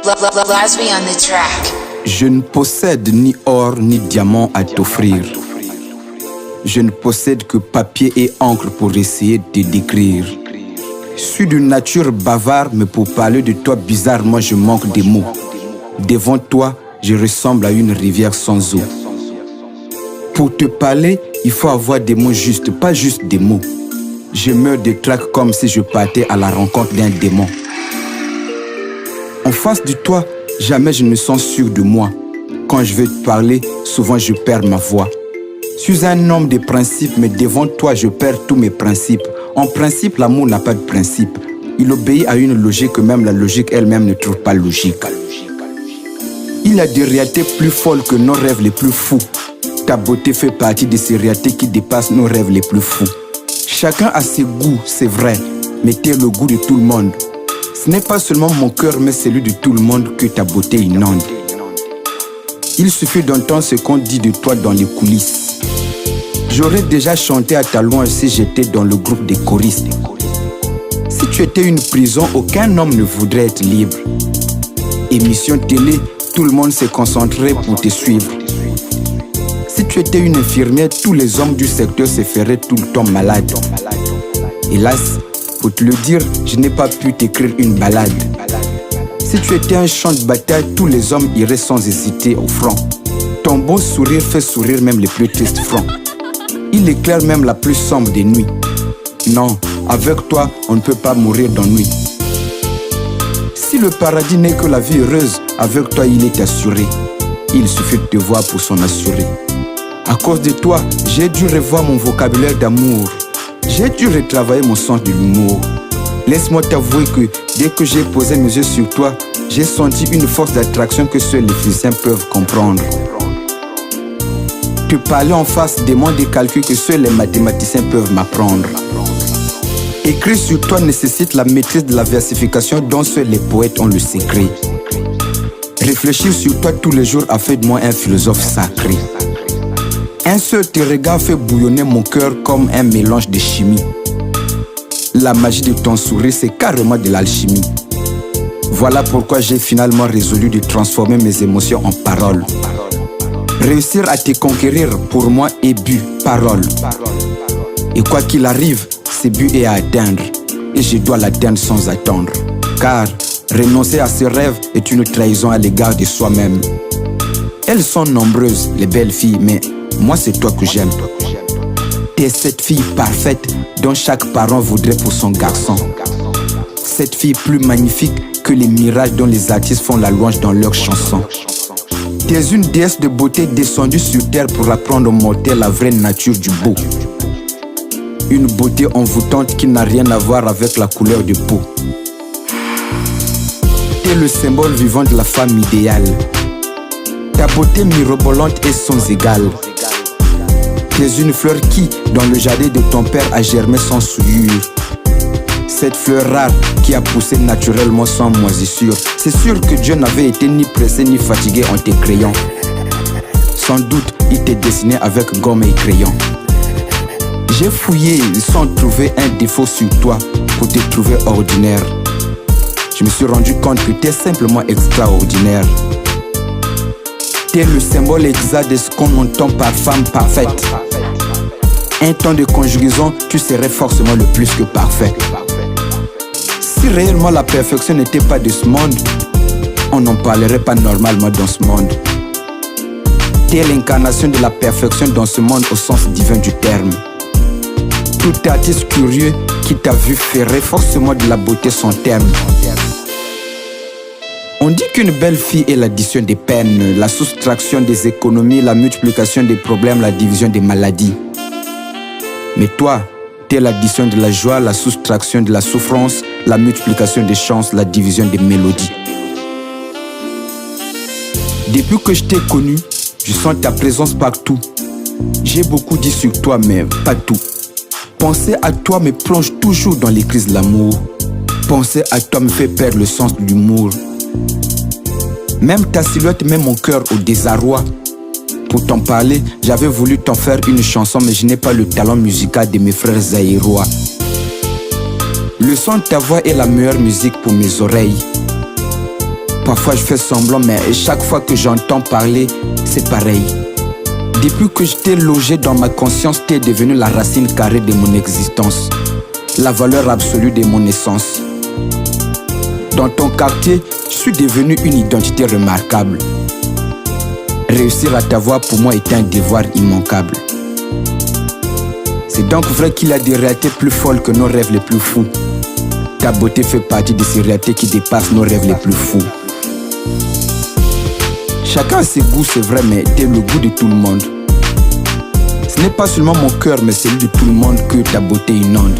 Lasby on the track. Je ne possède ni or ni diamant à t'offrir. Je ne possède que papier et encre pour essayer de te décrire. Je suis d'une nature bavarde, mais pour parler de toi bizarrement, je manque des mots. Devant toi, je ressemble à une rivière sans eau. Pour te parler, il faut avoir des mots justes, pas juste des mots. Je meurs de trac comme si je partais à la rencontre d'un démon. En face de toi, jamais je ne me sens sûr de moi. Quand je veux te parler, souvent je perds ma voix. Je suis un homme de principes, mais devant toi, je perds tous mes principes. En principe, l'amour n'a pas de principe. Il obéit à une logique que même la logique elle-même ne trouve pas logique. Il y a des réalités plus folles que nos rêves les plus fous. Ta beauté fait partie de ces réalités qui dépassent nos rêves les plus fous. Chacun a ses goûts, c'est vrai, mais t'es le goût de tout le monde. Ce n'est pas seulement mon cœur, mais celui de tout le monde que ta beauté inonde. Il suffit d'entendre ce qu'on dit de toi dans les coulisses. J'aurais déjà chanté à ta louange si j'étais dans le groupe des choristes. Si tu étais une prison, aucun homme ne voudrait être libre. Émission télé, tout le monde se concentrerait pour te suivre. Si tu étais une infirmière, tous les hommes du secteur se feraient tout le temps malades. Hélas, pour te le dire, je n'ai pas pu t'écrire une ballade. Si tu étais un champ de bataille, tous les hommes iraient sans hésiter au front. Ton beau sourire fait sourire même les plus tristes fronts. Il éclaire même la plus sombre des nuits. Non, avec toi, on ne peut pas mourir d'ennui. Si le paradis n'est que la vie heureuse, avec toi il est assuré. Il suffit de te voir pour s'en assurer. À cause de toi, j'ai dû revoir mon vocabulaire d'amour. J'ai dû retravailler mon sens de l'humour. Laisse-moi t'avouer que dès que j'ai posé mes yeux sur toi, j'ai senti une force d'attraction que seuls les physiciens peuvent comprendre. Te parler en face demande des calculs que seuls les mathématiciens peuvent m'apprendre. Écrire sur toi nécessite la maîtrise de la versification dont seuls les poètes ont le secret. Réfléchir sur toi tous les jours a fait de moi un philosophe sacré. Un seul te regard fait bouillonner mon cœur comme un mélange de chimie. La magie de ton sourire, c'est carrément de l'alchimie. Voilà pourquoi j'ai finalement résolu de transformer mes émotions en paroles. Réussir à te conquérir, pour moi, est but, parole. Et quoi qu'il arrive, ce but est à atteindre. Et je dois l'atteindre sans attendre. Car renoncer à ce rêve est une trahison à l'égard de soi-même. Elles sont nombreuses, les belles filles, mais moi c'est toi que j'aime. T'es cette fille parfaite dont chaque parent voudrait pour son garçon. Cette fille plus magnifique que les mirages dont les artistes font la louange dans leurs chansons. T'es une déesse de beauté descendue sur terre pour apprendre aux mortels la vraie nature du beau. Une beauté envoûtante qui n'a rien à voir avec la couleur de peau. T'es le symbole vivant de la femme idéale. Ta beauté mirobolante est sans égale. T'es une fleur qui, dans le jardin de ton père, a germé sans souillure. Cette fleur rare qui a poussé naturellement sans moisissure. C'est sûr que Dieu n'avait été ni pressé ni fatigué en te créant. Sans doute, il t'est dessiné avec gomme et crayon. J'ai fouillé sans trouver un défaut sur toi pour te trouver ordinaire. Je me suis rendu compte que t'es simplement extraordinaire. T'es le symbole exact de ce qu'on entend par femme parfaite. Un temps de conjugaison, tu serais forcément le plus que parfait. Si réellement la perfection n'était pas de ce monde, on n'en parlerait pas normalement dans ce monde. T'es l'incarnation de la perfection dans ce monde au sens divin du terme. Tout artiste curieux qui t'a vu ferait forcément de la beauté son terme. On dit qu'une belle fille est l'addition des peines, la soustraction des économies, la multiplication des problèmes, la division des maladies. Mais toi, t'es l'addition de la joie, la soustraction de la souffrance, la multiplication des chances, la division des mélodies. Depuis que je t'ai connu, je sens ta présence partout. J'ai beaucoup dit sur toi, mais pas tout. Penser à toi me plonge toujours dans les crises de l'amour. Penser à toi me fait perdre le sens de l'humour. Même ta silhouette met mon cœur au désarroi. Pour t'en parler, j'avais voulu t'en faire une chanson, mais je n'ai pas le talent musical de mes frères zaïrois. Le son de ta voix est la meilleure musique pour mes oreilles. Parfois je fais semblant, mais chaque fois que j'entends parler, c'est pareil. Depuis que je t'ai logé dans ma conscience, t'es devenu la racine carrée de mon existence, la valeur absolue de mon essence. Dans ton quartier, je suis devenu une identité remarquable. Réussir à t'avoir pour moi est un devoir immanquable. C'est donc vrai qu'il y a des réalités plus folles que nos rêves les plus fous. Ta beauté fait partie de ces réalités qui dépassent nos rêves les plus fous. Chacun a ses goûts, c'est vrai, mais t'es le goût de tout le monde. Ce n'est pas seulement mon cœur, mais celui de tout le monde que ta beauté inonde.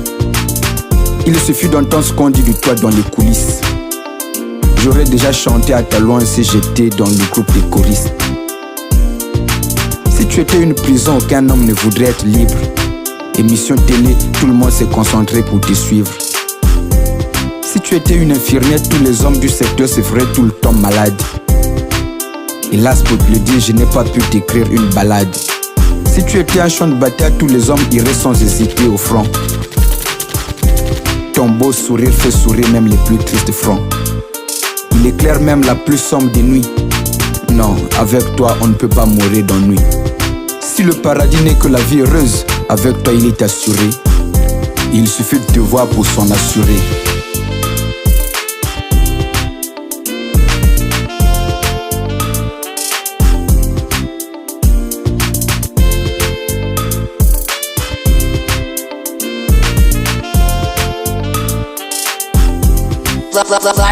Il suffit d'entendre ce qu'on dit de toi dans les coulisses. J'aurais déjà chanté à ta louange si j'étais dans le groupe des choristes. Si tu étais une prison, aucun homme ne voudrait être libre. Émission télé, tout le monde s'est concentré pour te suivre. Si tu étais une infirmière, tous les hommes du secteur se feraient tout le temps malades. Hélas, pour te le dire, je n'ai pas pu t'écrire une balade. Si tu étais un champ de bataille, tous les hommes iraient sans hésiter au front. Ton beau sourire fait sourire même les plus tristes fronts. Il éclaire même la plus sombre des nuits. Non, avec toi on ne peut pas mourir d'ennui. Si le paradis n'est que la vie heureuse, avec toi il est assuré. Il suffit de te voir pour s'en assurer.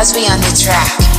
Lasby on the track.